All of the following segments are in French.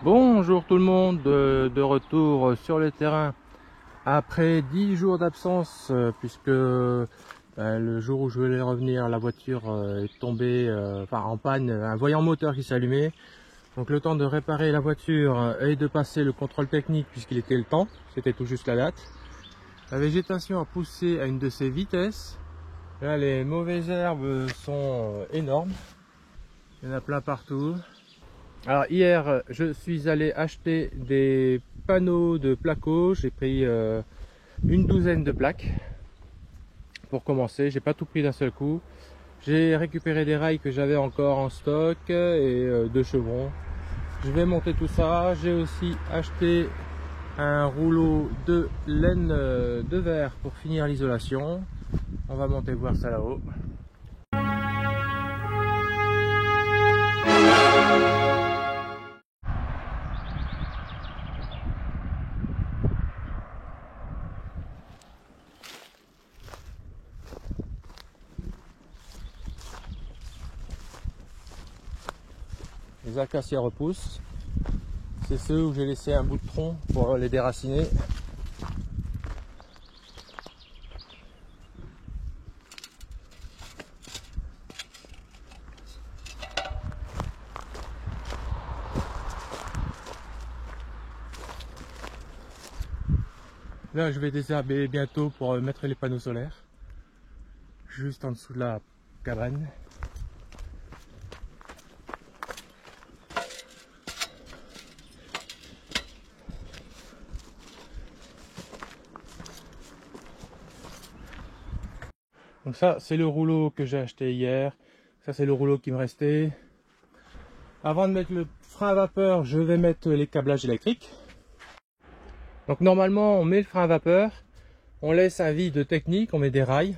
Bonjour tout le monde, de retour sur le terrain après 10 jours d'absence puisque le jour où je voulais revenir, la voiture est tombée en panne, un voyant moteur qui s'allumait. Donc le temps de réparer la voiture et de passer le contrôle technique puisqu'il était le temps, c'était tout juste la date. La végétation a poussé à une de ses vitesses. Là les mauvaises herbes sont énormes, il y en a plein partout. Alors hier je suis allé acheter des panneaux de placo, j'ai pris une douzaine de plaques pour commencer, j'ai pas tout pris d'un seul coup. J'ai récupéré des rails que j'avais encore en stock et deux chevrons. Je vais monter tout ça. J'ai aussi acheté un rouleau de laine de verre pour finir l'isolation. On va monter voir ça là-haut. Les acacias repoussent. C'est ceux où j'ai laissé un bout de tronc pour les déraciner. Là, je vais désherber bientôt pour mettre les panneaux solaires. Juste en dessous de la cabane. Donc ça, c'est le rouleau que j'ai acheté hier. Ça, c'est le rouleau qui me restait. Avant de mettre le frein à vapeur, je vais mettre les câblages électriques. Donc normalement, on met le frein à vapeur, on laisse un vide technique, on met des rails,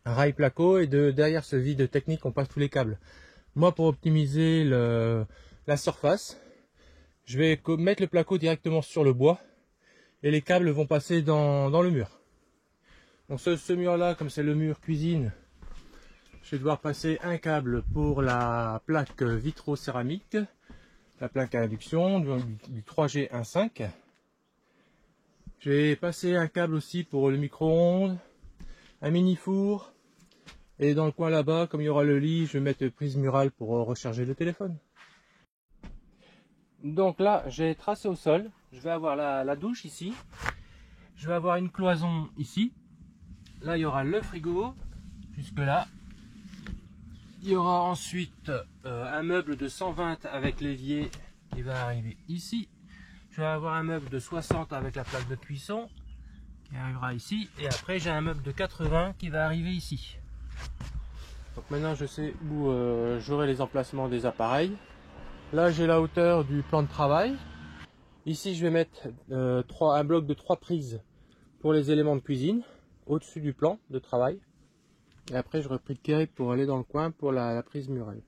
un rail placo, et derrière ce vide technique, on passe tous les câbles. Moi, pour optimiser la surface, je vais mettre le placo directement sur le bois et les câbles vont passer dans le mur. Donc ce mur-là, comme c'est le mur cuisine, je vais devoir passer un câble pour la plaque vitro-céramique, la plaque à induction du 3G15. Je vais passer un câble aussi pour le micro-ondes, un mini four, et dans le coin là-bas, comme il y aura le lit, je vais mettre prise murale pour recharger le téléphone. Donc là, j'ai tracé au sol, je vais avoir la douche ici, je vais avoir une cloison ici. Là, il y aura le frigo, jusque là. Il y aura ensuite un meuble de 120 avec l'évier qui va arriver ici. Je vais avoir un meuble de 60 avec la plaque de cuisson qui arrivera ici. Et après, j'ai un meuble de 80 qui va arriver ici. Donc maintenant, je sais où j'aurai les emplacements des appareils. Là, j'ai la hauteur du plan de travail. Ici, je vais mettre un bloc de 3 prises pour les éléments de cuisine au-dessus du plan de travail. Et après, je repliquerai pour aller dans le coin pour la prise murale.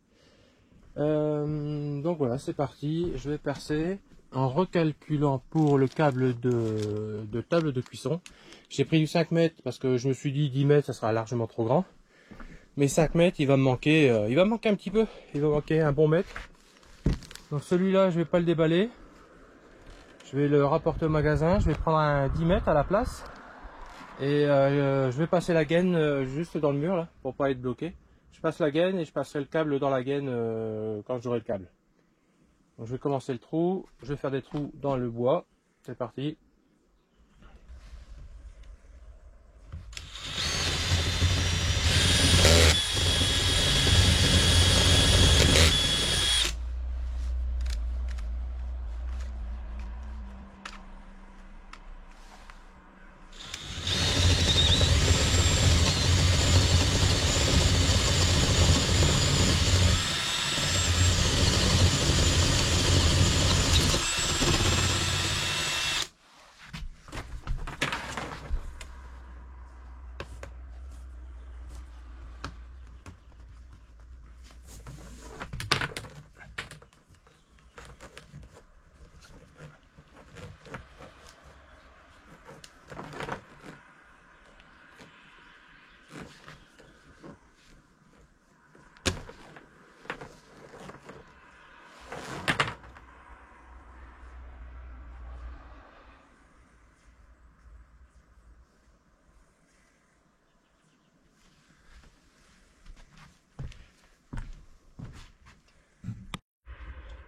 Donc voilà, c'est parti. Je vais percer en recalculant pour le câble de table de cuisson. J'ai pris du 5 mètres parce que je me suis dit 10 mètres, ça sera largement trop grand. Mais 5 mètres, il va me manquer un petit peu. Il va manquer un bon mètre. Donc celui-là, je vais pas le déballer. Je vais le rapporter au magasin. Je vais prendre un 10 mètres à la place. Et je vais passer la gaine juste dans le mur là pour pas être bloqué. Je passe la gaine et je passerai le câble dans la gaine quand j'aurai le câble. Donc je vais commencer le trou, je vais faire des trous dans le bois. C'est parti.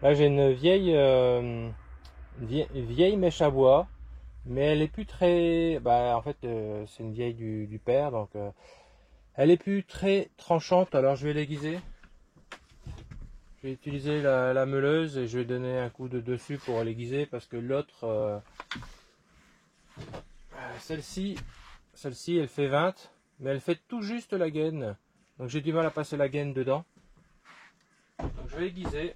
Là j'ai une vieille mèche à bois, mais elle est plus très, en fait c'est une vieille du père, donc elle est plus très tranchante. Alors je vais l'aiguiser. Je vais utiliser la meuleuse et je vais donner un coup de dessus pour l'aiguiser, parce que l'autre, celle-ci elle fait 20, mais elle fait tout juste la gaine, donc j'ai du mal à passer la gaine dedans. Donc je vais aiguiser.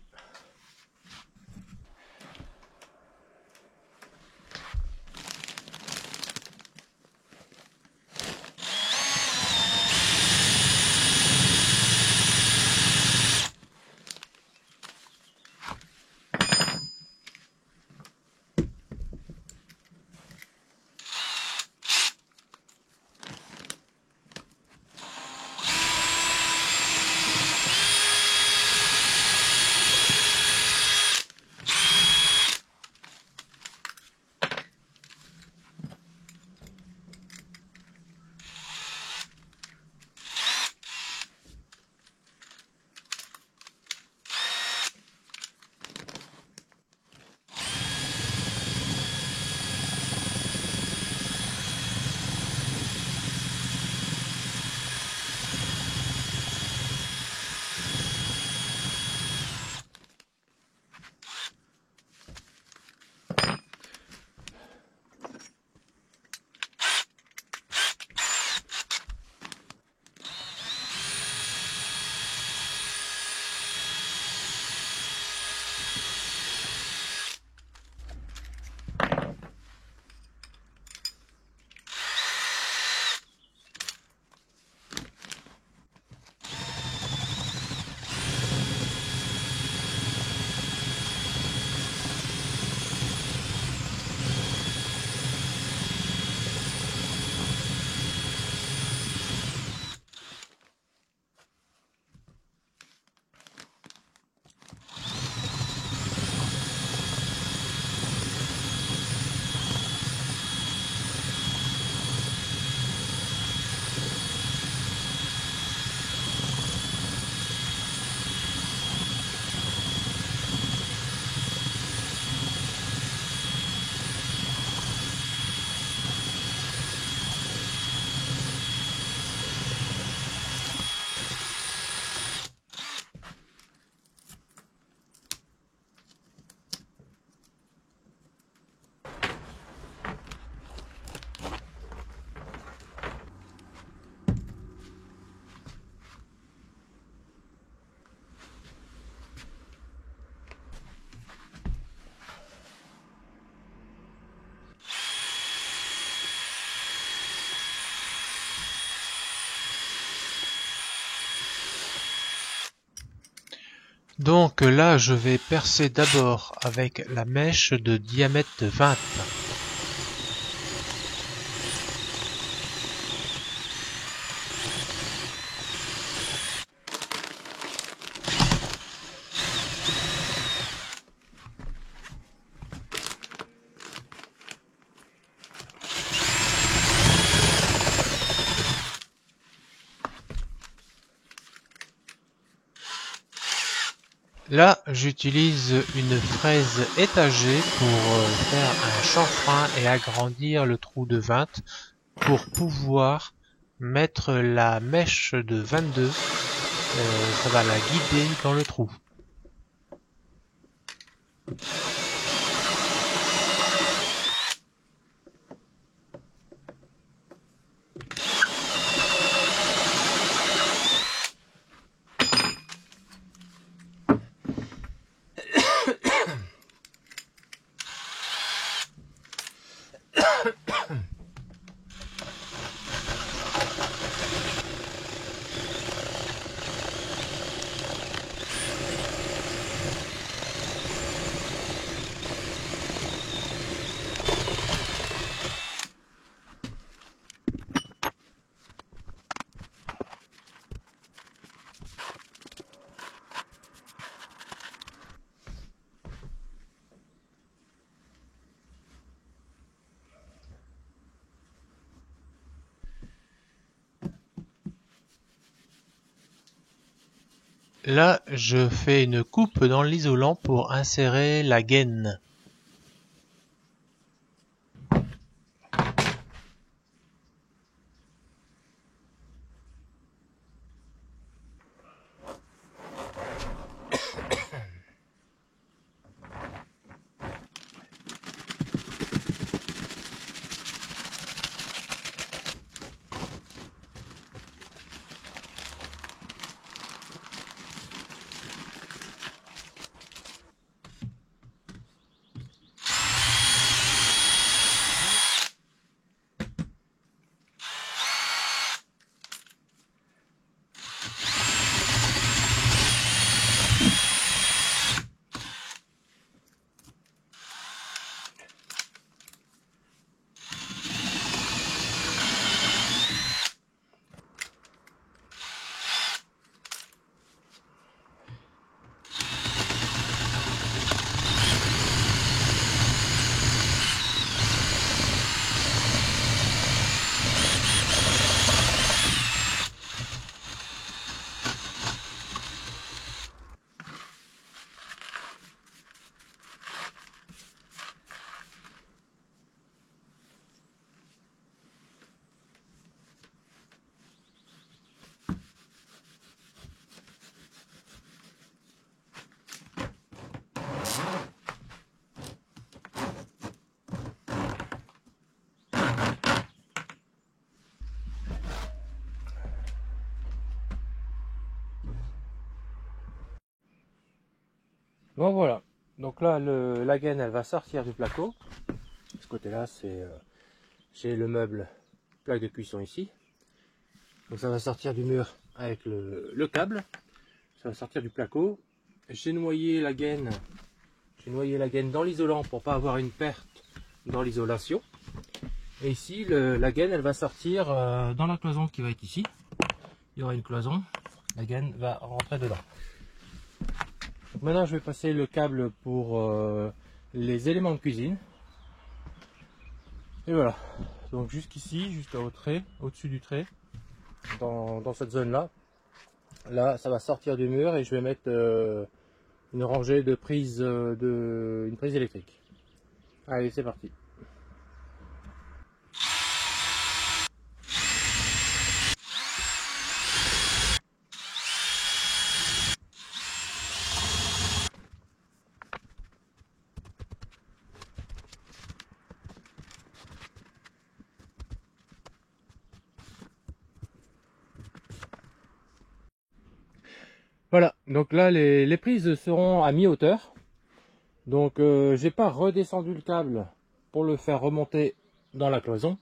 Donc là, je vais percer d'abord avec la mèche de diamètre 20. Là, j'utilise une fraise étagée pour faire un chanfrein et agrandir le trou de 20 pour pouvoir mettre la mèche de 22. Ça va la guider dans le trou. Là, je fais une coupe dans l'isolant pour insérer la gaine. Bon voilà, donc là la gaine elle va sortir du placo. De ce côté là j'ai le meuble plaque de cuisson ici. Donc ça va sortir du mur avec le câble, ça va sortir du placo. J'ai noyé la gaine dans l'isolant pour pas avoir une perte dans l'isolation. Et ici la gaine elle va sortir dans la cloison qui va être ici. Il y aura une cloison, la gaine va rentrer dedans. Donc maintenant je vais passer le câble pour les éléments de cuisine. Et voilà, donc jusqu'ici, jusqu'au trait, au-dessus du trait, dans cette zone là ça va sortir du mur et je vais mettre une rangée de prises une prise électrique. Allez, c'est parti. Voilà, donc là les prises seront à mi-hauteur. Donc j'ai pas redescendu le câble pour le faire remonter dans la cloison.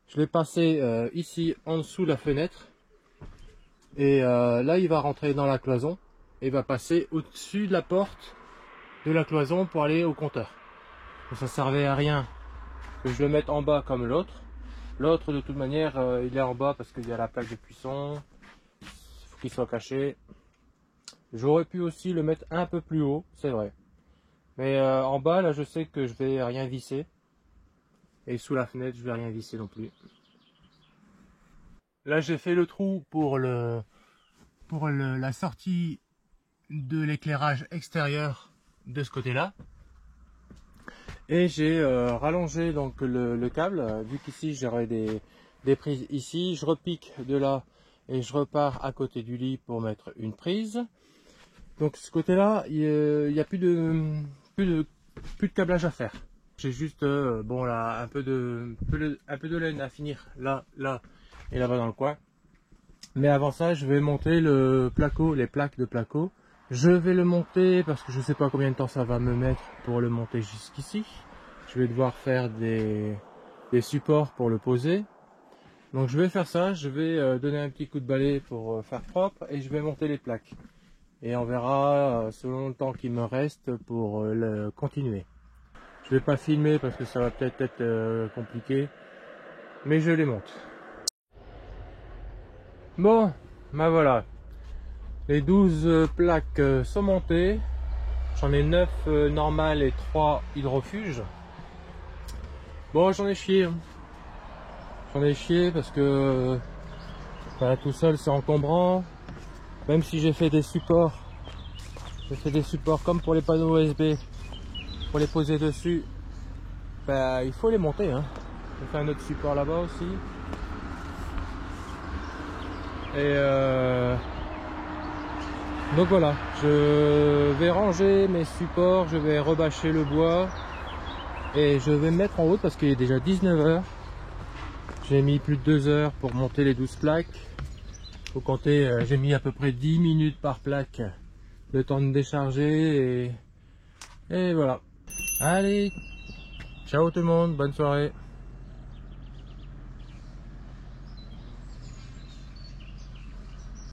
Je l'ai passé ici en dessous de la fenêtre. Et là il va rentrer dans la cloison et va passer au-dessus de la porte de la cloison pour aller au compteur. Donc, ça servait à rien que je le mette en bas comme l'autre. L'autre de toute manière il est en bas parce qu'il y a la plaque de cuisson. Il faut qu'il soit caché. J'aurais pu aussi le mettre un peu plus haut, c'est vrai. Mais en bas, là, je sais que je vais rien visser. Et sous la fenêtre, je vais rien visser non plus. Là, j'ai fait le trou pour la sortie de l'éclairage extérieur de ce côté-là. Et j'ai rallongé donc le câble. Vu qu'ici, j'aurai des prises ici. Je repique de là et je repars à côté du lit pour mettre une prise. Donc ce côté-là, il n'y a plus de câblage à faire. J'ai juste bon là un peu de laine à finir là et là-bas dans le coin. Mais avant ça, je vais monter le placo, les plaques de placo. Je vais le monter parce que je sais pas combien de temps ça va me mettre pour le monter jusqu'ici. Je vais devoir faire des supports pour le poser. Donc je vais faire ça, je vais donner un petit coup de balai pour faire propre et je vais monter les plaques. Et on verra selon le temps qu'il me reste pour le continuer. Je vais pas filmer parce que ça va peut-être être compliqué, mais je les monte. Bon, ben voilà, les 12 plaques sont montées. J'en ai 9 normales et 3 hydrofuges. Bon, j'en ai chié. J'en ai chié parce que tout seul c'est encombrant. même si j'ai fait des supports, comme pour les panneaux USB, pour les poser dessus, bah, il faut les monter, hein. J'ai fait un autre support là-bas aussi. Et donc voilà, je vais ranger mes supports, je vais rebâcher le bois et je vais me mettre en route parce qu'il est déjà 19 h. J'ai mis plus de 2 heures pour monter les 12 plaques. Faut compter, j'ai mis à peu près 10 minutes par plaque, le temps de décharger et voilà. Allez, ciao tout le monde, bonne soirée.